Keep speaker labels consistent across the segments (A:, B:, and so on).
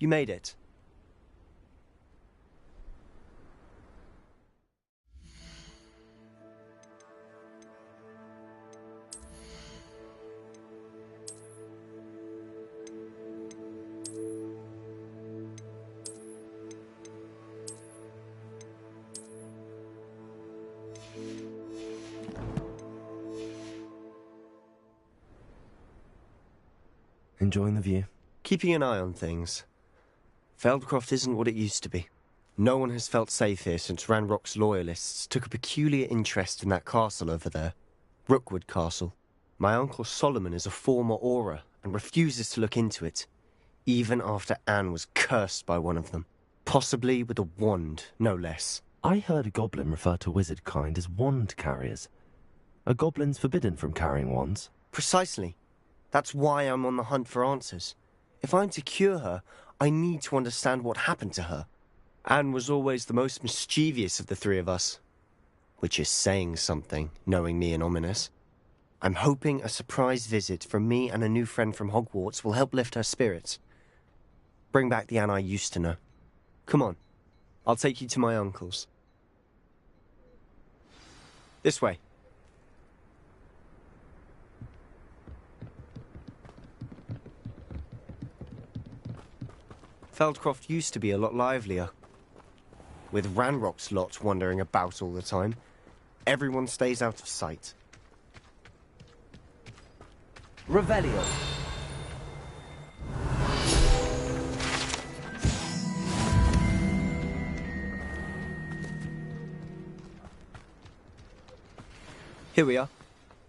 A: You made it.
B: Enjoying the view?
A: Keeping an eye on things. Feldcroft isn't what it used to be. No one has felt safe here since Ranrock's loyalists took a peculiar interest in that castle over there. Rookwood Castle. My uncle Solomon is a former Auror and refuses to look into it, even after Anne was cursed by one of them. Possibly with a wand, no less.
B: I heard a goblin refer to wizard kind as wand carriers. Are goblins forbidden from carrying wands?
A: Precisely. That's why I'm on the hunt for answers. If I'm to cure her, I need to understand what happened to her. Anne was always the most mischievous of the three of us. Which is saying something, knowing me and Ominous. I'm hoping a surprise visit from me and a new friend from Hogwarts will help lift her spirits. Bring back the Anne I used to know. Come on, I'll take you to my uncle's. This way. Feldcroft used to be a lot livelier. With Ranrock's lot wandering about all the time, everyone stays out of sight.
B: Revelio.
A: Here we are.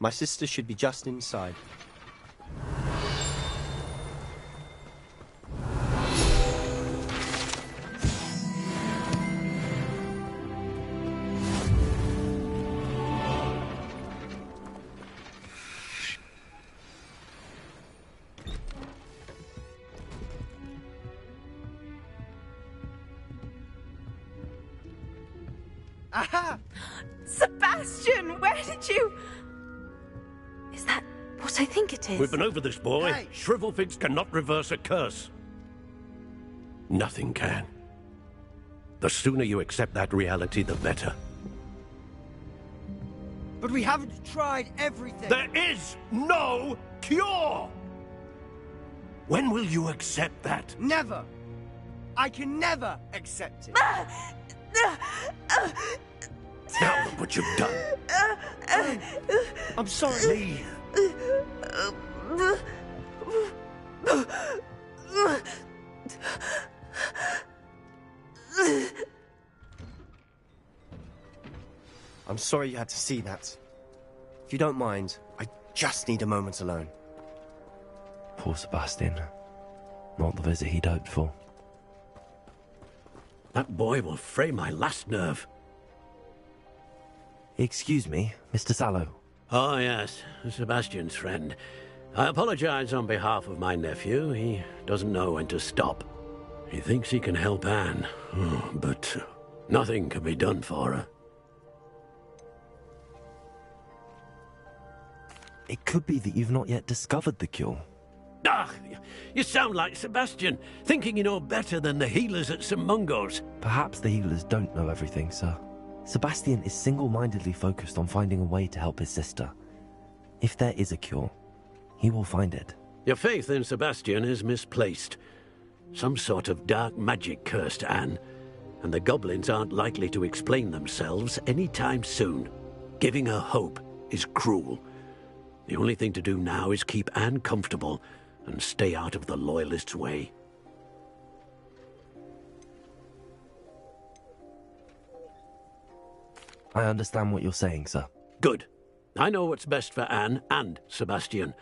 A: My sister should be just inside.
C: Aha! Sebastian, where did you... Is that what I think it is?
D: We've been over this, boy.
C: Hey.
D: Shrivelfigs cannot reverse a curse. Nothing can. The sooner you accept that reality, the better.
E: But we haven't tried everything.
D: There is no cure! When will you accept that?
E: Never. I can never accept it.
D: Now look what you've done.
E: I'm sorry.
D: Leave.
A: I'm sorry you had to see that. If you don't mind, I just need a moment alone.
B: Poor Sebastian. Not the visit he'd hoped for.
D: That boy will fray my last nerve.
B: Excuse me, Mr. Sallow.
D: Oh, yes, Sebastian's friend. I apologize on behalf of my nephew. He doesn't know when to stop. He thinks he can help Anne, but nothing can be done for her.
B: It could be that you've not yet discovered the cure.
D: Ah, you sound like Sebastian, thinking you know better than the healers at St. Mungo's.
B: Perhaps the healers don't know everything, sir. Sebastian is single-mindedly focused on finding a way to help his sister. If there is a cure, he will find it.
D: Your faith in Sebastian is misplaced. Some sort of dark magic cursed Anne, and the goblins aren't likely to explain themselves anytime soon. Giving her hope is cruel. The only thing to do now is keep Anne comfortable and stay out of the Loyalists' way.
B: I understand what you're saying, sir.
D: Good. I know what's best for Anne and Sebastian.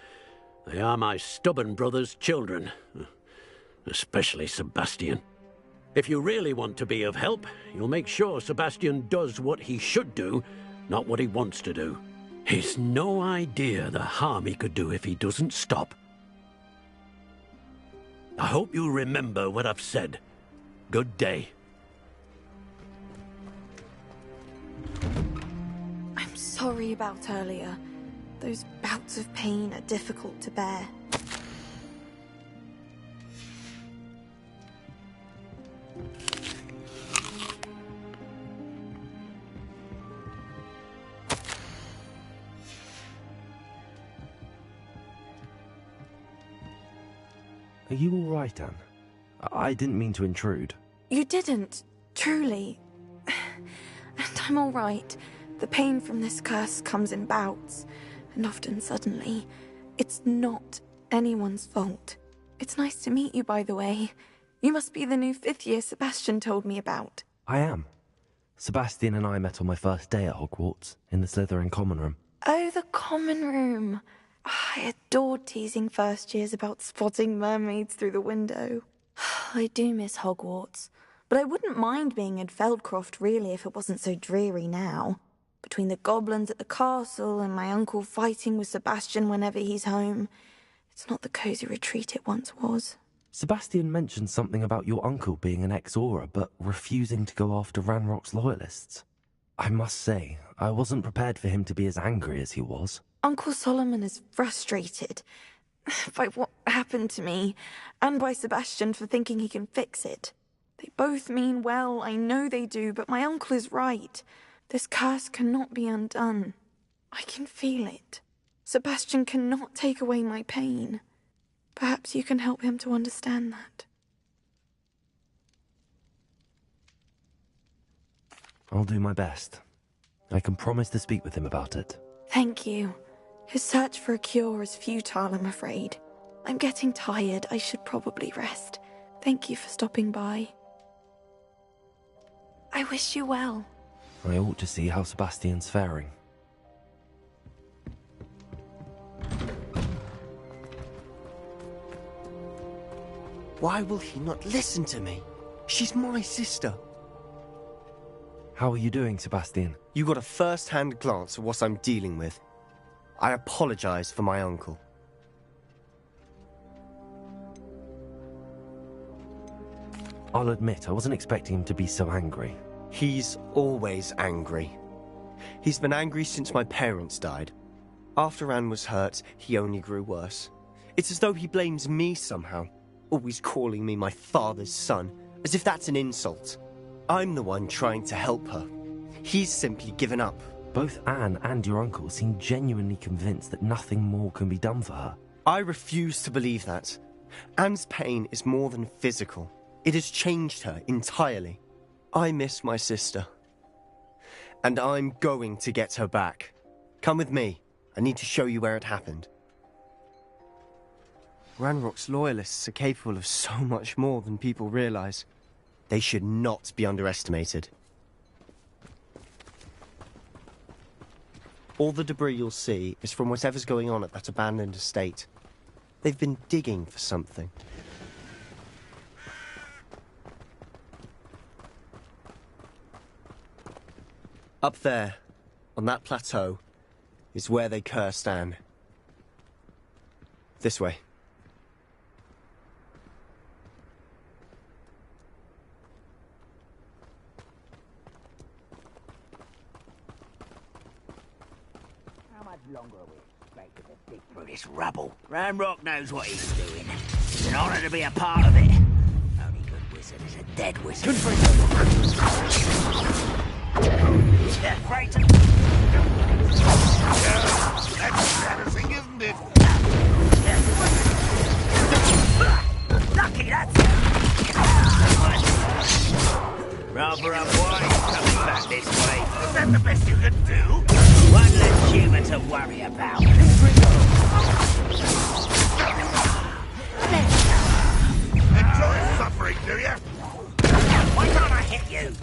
D: They are my stubborn brother's children. Especially Sebastian. If you really want to be of help, you'll make sure Sebastian does what he should do, not what he wants to do. He's no idea the harm he could do if he doesn't stop. I hope you remember what I've said. Good day.
C: I'm sorry about earlier. Those bouts of pain are difficult to bear.
B: Are you all right, Anne? I didn't mean to intrude.
C: You didn't, truly. And I'm all right. The pain from this curse comes in bouts, and often suddenly. It's not anyone's fault. It's nice to meet you, by the way. You must be the new 5th year Sebastian told me about.
B: I am. Sebastian and I met on my first day at Hogwarts, in the Slytherin common room.
C: Oh, the common room. I adored teasing first years about spotting mermaids through the window. I do miss Hogwarts, but I wouldn't mind being in Feldcroft really if it wasn't so dreary now. Between the goblins at the castle and my uncle fighting with Sebastian whenever he's home, it's not the cosy retreat it once was.
B: Sebastian mentioned something about your uncle being an ex-Auror, but refusing to go after Ranrock's loyalists. I must say, I wasn't prepared for him to be as angry as he was.
C: Uncle Solomon is frustrated by what happened to me, and by Sebastian for thinking he can fix it. They both mean well, I know they do, but my uncle is right. This curse cannot be undone. I can feel it. Sebastian cannot take away my pain. Perhaps you can help him to understand that.
B: I'll do my best. I can promise to speak with him about it.
C: Thank you. His search for a cure is futile, I'm afraid. I'm getting tired. I should probably rest. Thank you for stopping by. I wish you well.
B: I ought to see how Sebastian's faring.
A: Why will he not listen to me? She's my sister.
B: How are you doing, Sebastian?
A: You got a first-hand glance at what I'm dealing with. I apologize for my uncle.
B: I'll admit, I wasn't expecting him to be so angry.
A: He's always angry. He's been angry since my parents died. After Anne was hurt, he only grew worse. It's as though he blames me somehow, always calling me my father's son, as if that's an insult. I'm the one trying to help her. He's simply given up.
B: Both Anne and your uncle seem genuinely convinced that nothing more can be done for her.
A: I refuse to believe that. Anne's pain is more than physical. It has changed her entirely. I miss my sister. And I'm going to get her back. Come with me. I need to show you where it happened. Ranrock's loyalists are capable of so much more than people realize. They should not be underestimated. All the debris you'll see is from whatever's going on at that abandoned estate. They've been digging for something. Up there, on that plateau, is where they cursed Anne. This way.
F: How much longer are we expected to dig through this rubble? Ranrock knows what he's doing. It's an honor to be a part of it. Only good wizard is a dead wizard. Good for you. Yeah, afraid to...
G: That's promising, isn't it?
F: Lucky, that's... Rather unwise coming back this way.
G: Is that the best you can do?
F: One less human to worry about.
G: Enjoy suffering, do you?
F: Why can't I hit you?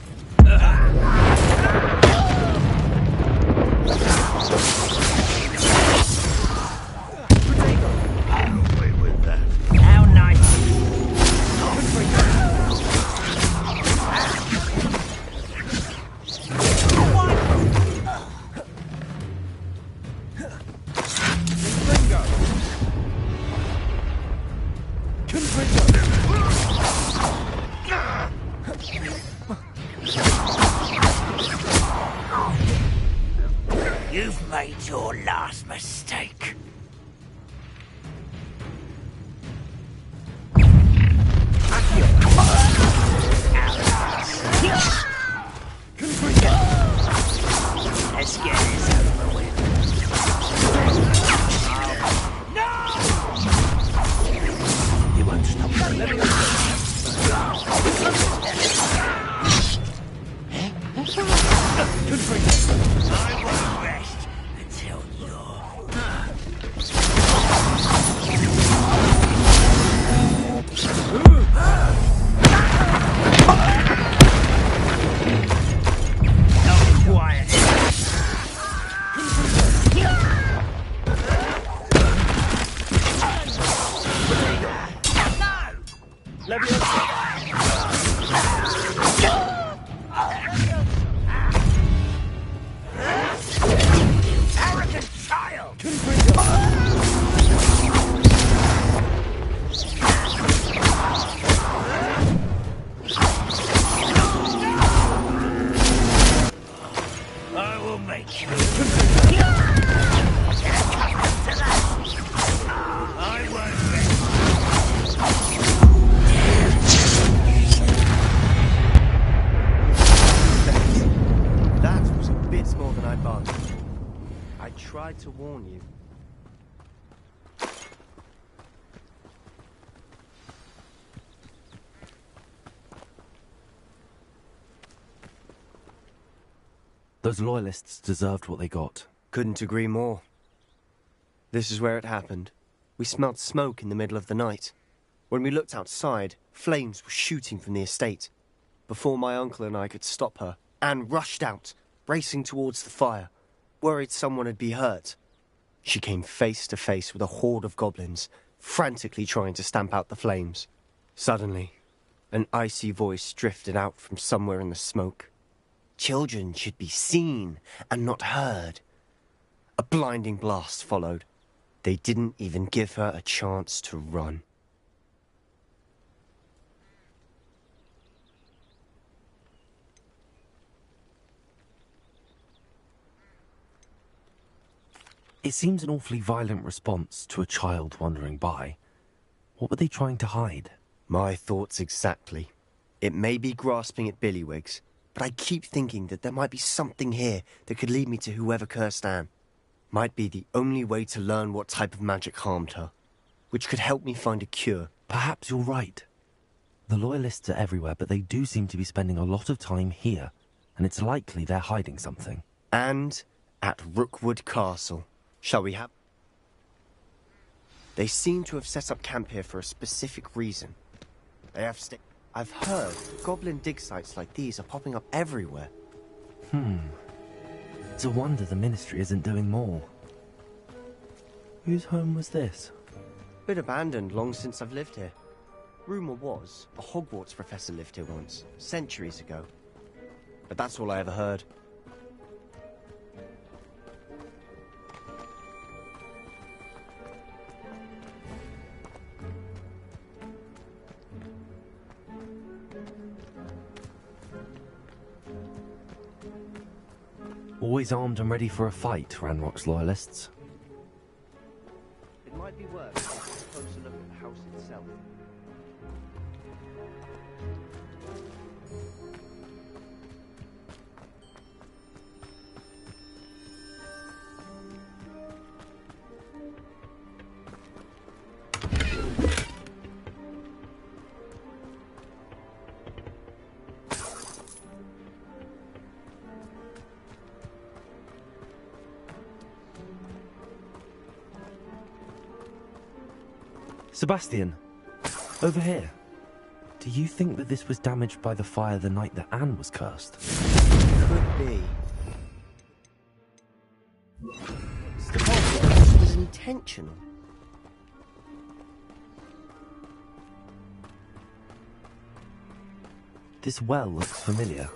F: Arrogant child! I will make you. I won't
A: That was a bit more than I bargained for. I tried to warn you.
B: Those loyalists deserved what they got.
A: Couldn't agree more. This is where it happened. We smelled smoke in the middle of the night. When we looked outside, flames were shooting from the estate. Before my uncle and I could stop her, Anne rushed out, racing towards the fire, worried someone had been hurt. She came face to face with a horde of goblins, frantically trying to stamp out the flames. Suddenly, an icy voice drifted out from somewhere in the smoke. Children should be seen and not heard. A blinding blast followed. They didn't even give her a chance to run.
B: It seems an awfully violent response to a child wandering by. What were they trying to hide?
A: My thoughts exactly. It may be grasping at Billywigs, but I keep thinking that there might be something here that could lead me to whoever cursed Anne. Might be the only way to learn what type of magic harmed her, which could help me find a cure.
B: Perhaps you're right. The loyalists are everywhere, but they do seem to be spending a lot of time here, and it's likely they're hiding something.
A: And at Rookwood Castle. Shall we have... They seem to have set up camp here for a specific reason. They have I've heard goblin dig sites like these are popping up everywhere.
B: It's a wonder the Ministry isn't doing more. Whose home was this?
A: Been abandoned long since I've lived here. Rumour was, a Hogwarts professor lived here once, centuries ago. But that's all I ever heard.
B: Always armed and ready for a fight, Ranrock's loyalists.
A: It might be worth taking a closer look at the house itself.
B: Sebastian, over here. Do you think that this was damaged by the fire the night that Anne was cursed?
A: Could be. This was intentional.
B: This well looks familiar.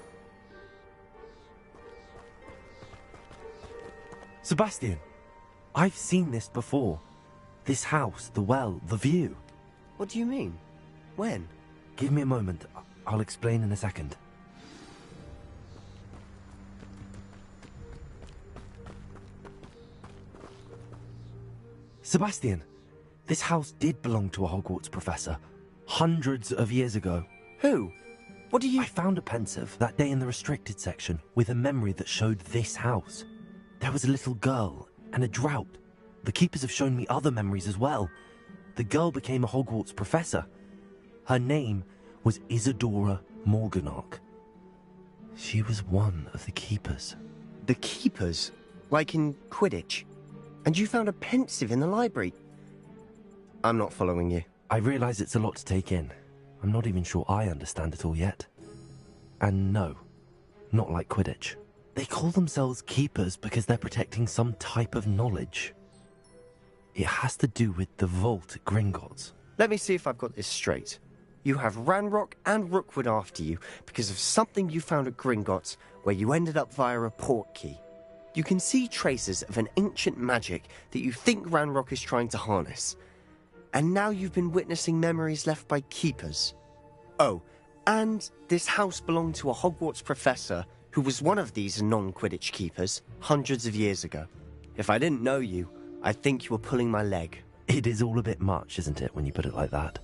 B: Sebastian, I've seen this before. This house, the well, the view.
A: What do you mean? When?
B: Give me a moment. I'll explain in a second. Sebastian, this house did belong to a Hogwarts professor. Hundreds of years ago.
A: Who? What do you...
B: I found a pensive that day in the restricted section with a memory that showed this house. There was a little girl and a drought. The keepers have shown me other memories as well. The girl became a Hogwarts professor. Her name was Isadora Morganach. She was one of the keepers.
A: The keepers? Like in Quidditch? And you found a pensive in the library? I'm not following you.
B: I realise it's a lot to take in. I'm not even sure I understand it all yet. And no, not like Quidditch. They call themselves keepers because they're protecting some type of knowledge. It has to do with the vault at Gringotts.
A: Let me see if I've got this straight. you have Ranrock and Rookwood after you because of something you found at Gringotts, where you ended up via a port key. You can see traces of an ancient magic that you think Ranrock is trying to harness. And now you've been witnessing memories left by keepers. Oh, and this house belonged to a Hogwarts professor who was one of these non-Quidditch keepers hundreds of years ago. If I didn't know you, I'd think you were pulling my leg.
B: It is all a bit much, isn't it, when you put it like that?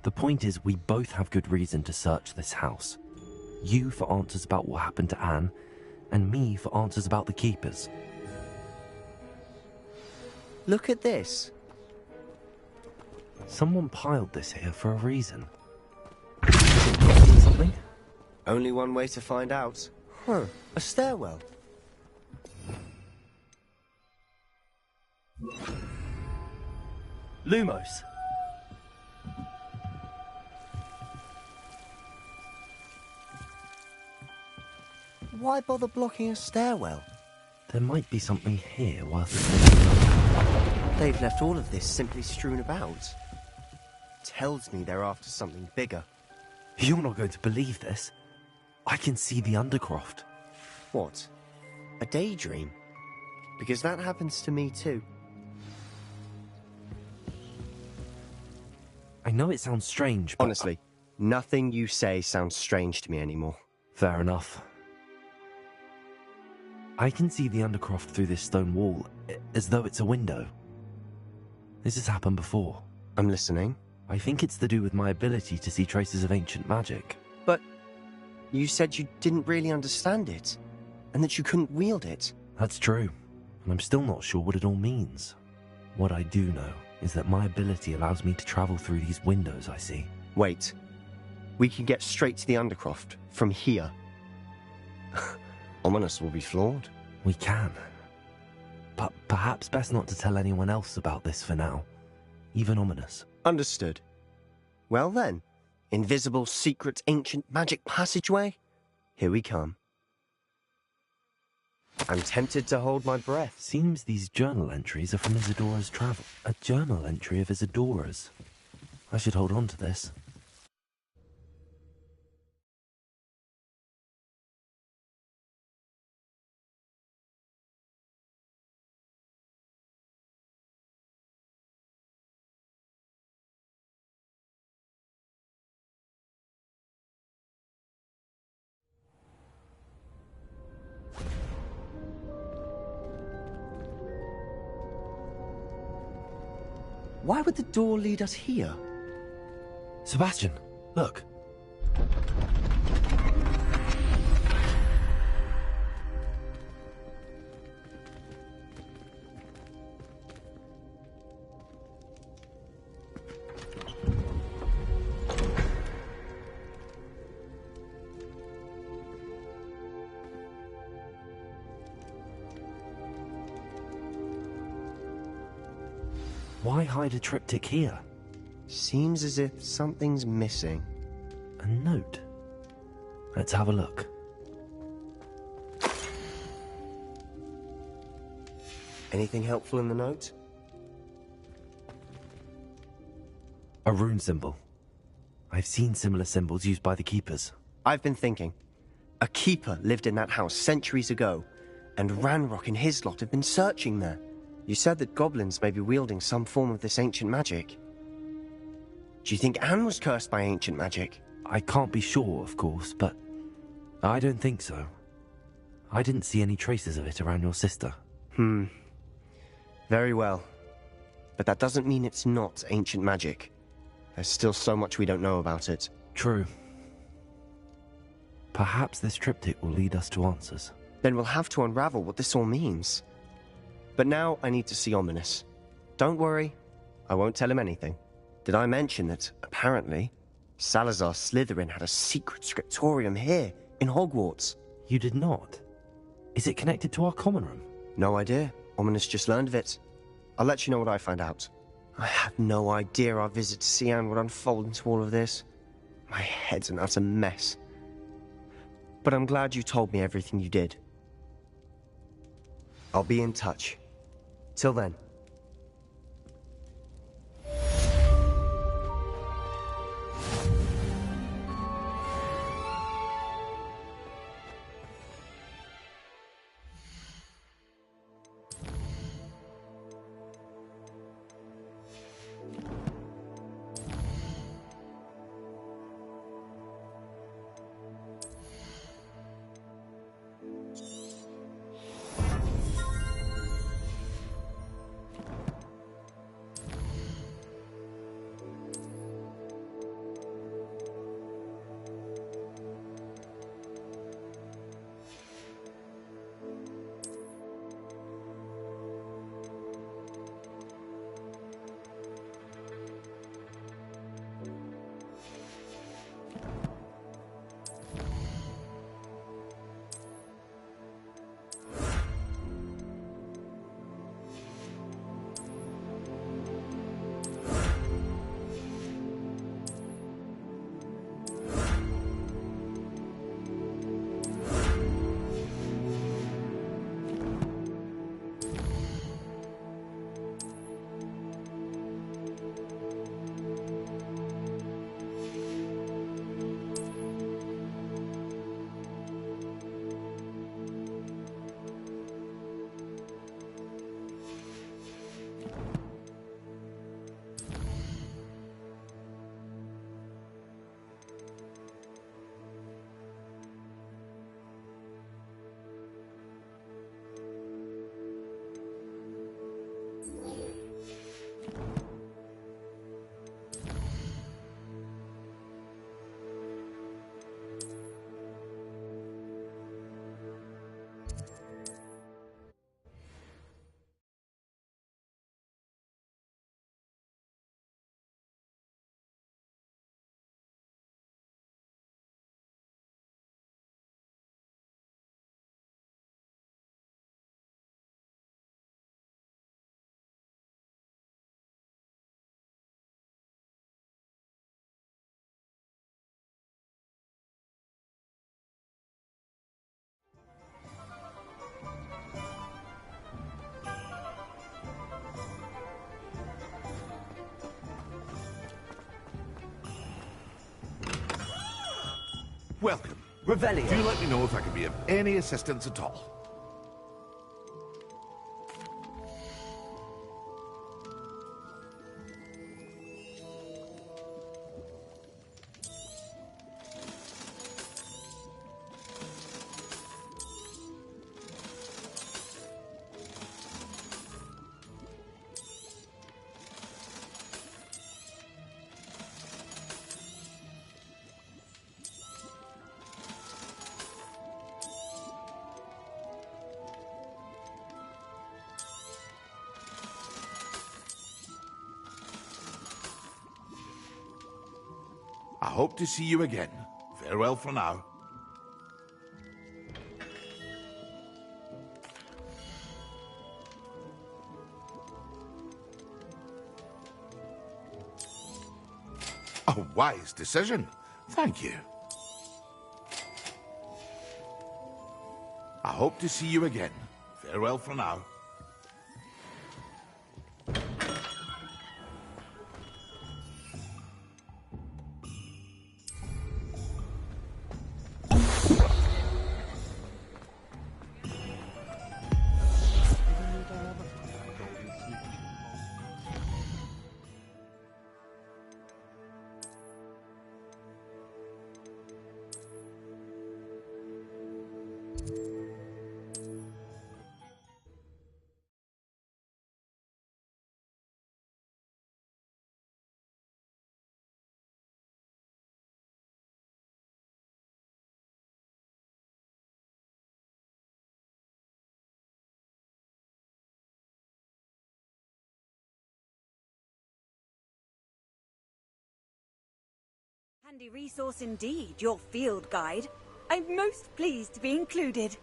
B: The point is, we both have good reason to search this house. You for answers about what happened to Anne, and me for answers about the keepers.
A: Look at this.
B: Someone piled this here for a reason. Something?
A: Only one way to find out. Huh, a stairwell.
B: Lumos!
A: Why bother blocking a stairwell?
B: There might be something here whilst
A: They've left all of this simply strewn about. Tells me they're after something bigger.
B: You're not going to believe this. I can see the Undercroft.
A: What? A daydream? Because that happens to me too.
B: I know it sounds strange, but...
A: Honestly, nothing you say sounds strange to me anymore.
B: Fair enough. I can see the Undercroft through this stone wall, as though it's a window. This has happened before.
A: I'm listening.
B: I think it's to do with my ability to see traces of ancient magic.
A: But you said you didn't really understand it, and that you couldn't wield it.
B: That's true, and I'm still not sure what it all means. What I do know is that my ability allows me to travel through these windows I see.
A: Wait. We can get straight to the Undercroft from here. Ominous will be floored.
B: We can. But perhaps best not to tell anyone else about this for now. Even Ominous.
A: Understood. Well then, invisible, secret, ancient magic passageway? Here we come. I'm tempted to hold my breath.
B: Seems these journal entries are from Isadora's travel. A journal entry of Isadora's. I should hold on to this.
A: Why would the door lead us here?
B: Sebastian, look. Why hide a triptych here?
A: Seems as if something's missing.
B: A note. Let's have a look.
A: Anything helpful in the note?
B: A rune symbol. I've seen similar symbols used by the keepers.
A: I've been thinking. A keeper lived in that house centuries ago, and Ranrock and his lot have been searching there. You said that goblins may be wielding some form of this ancient magic. Do you think Anne was cursed by ancient magic?
B: I can't be sure, of course, but I don't think so. I didn't see any traces of it around your sister.
A: Very well. But that doesn't mean it's not ancient magic. There's still so much we don't know about it.
B: True. Perhaps this triptych will lead us to answers.
A: Then we'll have to unravel what this all means. But now I need to see Ominous. Don't worry, I won't tell him anything. Did I mention that, apparently, Salazar Slytherin had a secret scriptorium here, in Hogwarts?
B: You did not? Is it connected to our common room?
A: No idea. Ominous just learned of it. I'll let you know what I find out. I had no idea our visit to Cian would unfold into all of this. My head's an utter mess. But I'm glad you told me everything you did. I'll be in touch. Till then.
G: Welcome.
B: Revelio.
G: Do let me know if I can be of any assistance at all. I hope to see you again. Farewell for now. A wise decision. Thank you. I hope to see you again. Farewell for now.
H: Handy resource indeed, your field guide. I'm most pleased to be included.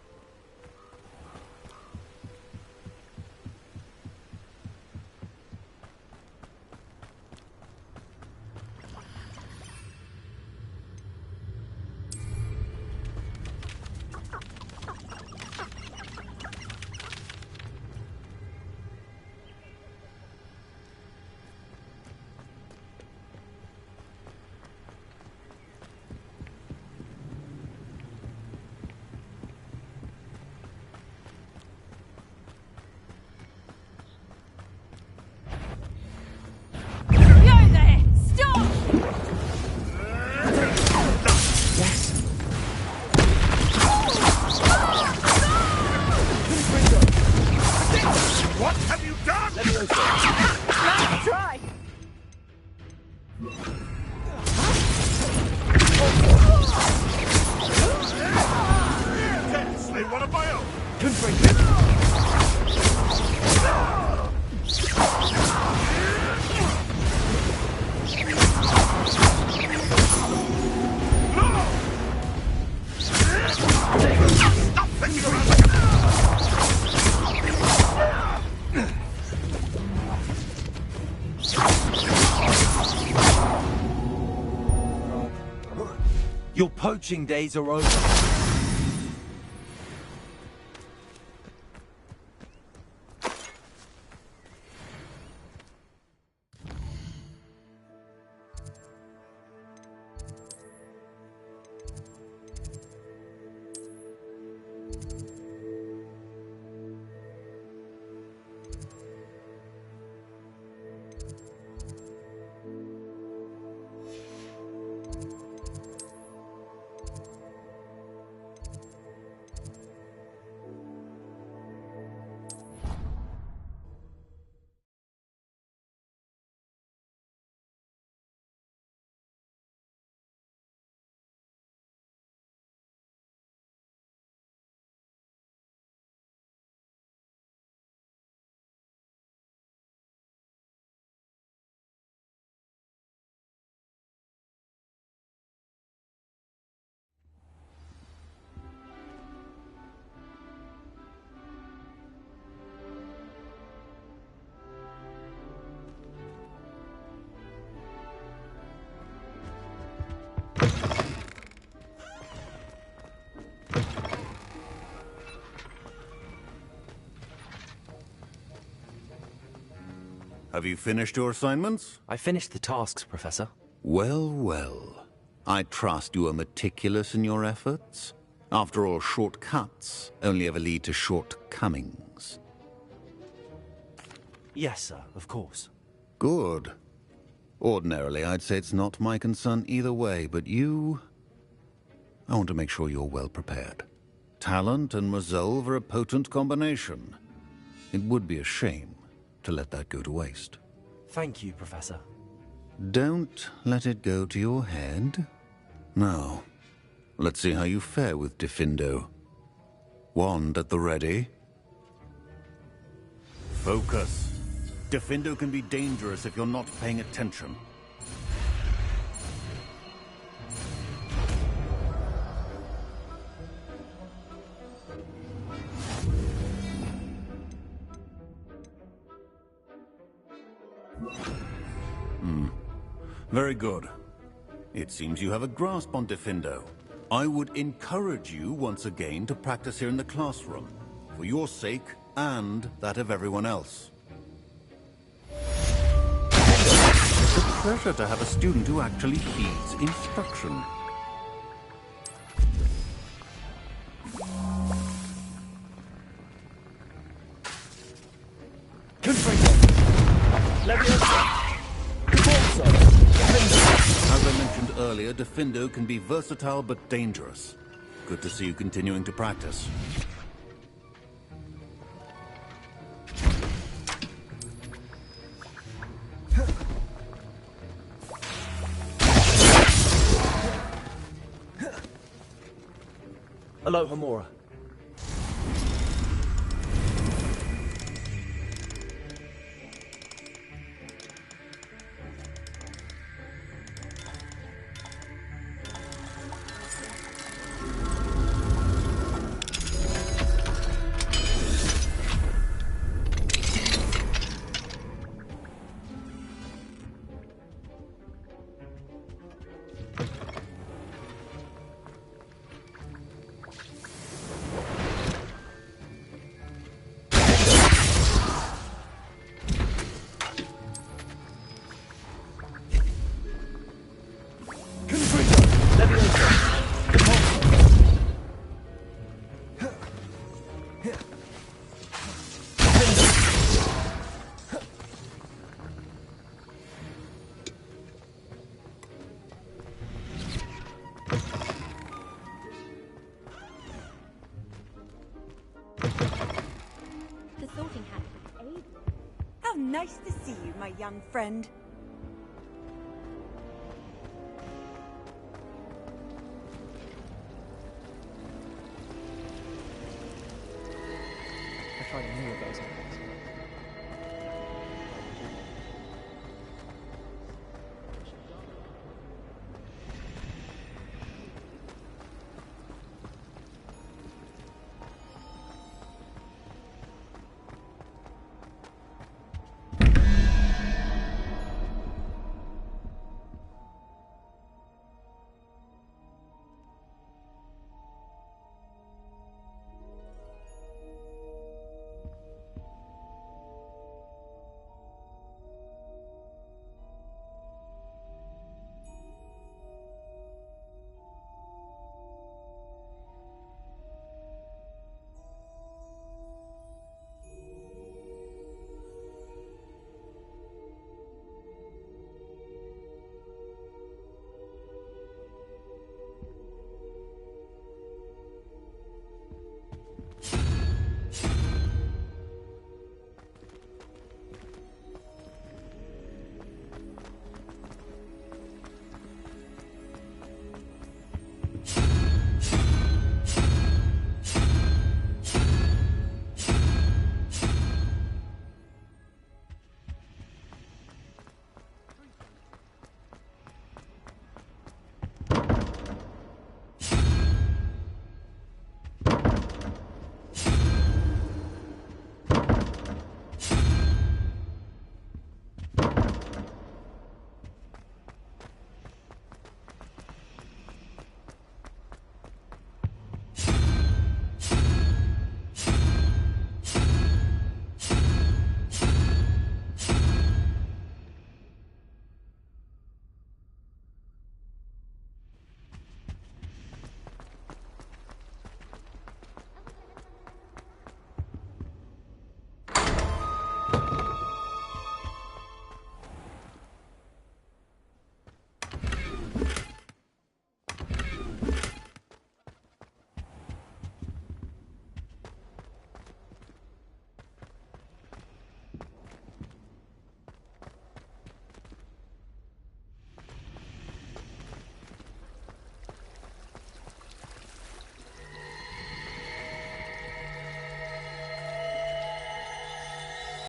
G: What have you done?
H: Nice try!
G: Slay one of my own. Stop thinking around like a...
B: Your poaching days are over.
I: Have you finished your assignments?
B: I finished the tasks, Professor.
I: Well, well. I trust you are meticulous in your efforts. After all, shortcuts only ever lead to shortcomings.
B: Yes, sir, of course.
I: Good. Ordinarily, I'd say it's not my concern either way, but you... I want to make sure you're well prepared. Talent and resolve are a potent combination. It would be a shame to let that go to waste.
B: Thank you, Professor.
I: Don't let it go to your head. Now, let's see how you fare with Diffindo. Wand at the ready. Focus. Diffindo can be dangerous if you're not paying attention. Very good. It seems you have a grasp on Diffindo. I would encourage you once again to practice here in the classroom, for your sake and that of everyone else. It's a pleasure to have a student who actually heeds instruction. As I mentioned earlier, Diffindo can be versatile but dangerous. Good to see you continuing to practice.
B: Hello, Homura.
H: How nice to see you, my young friend.
E: I tried a new of those apples.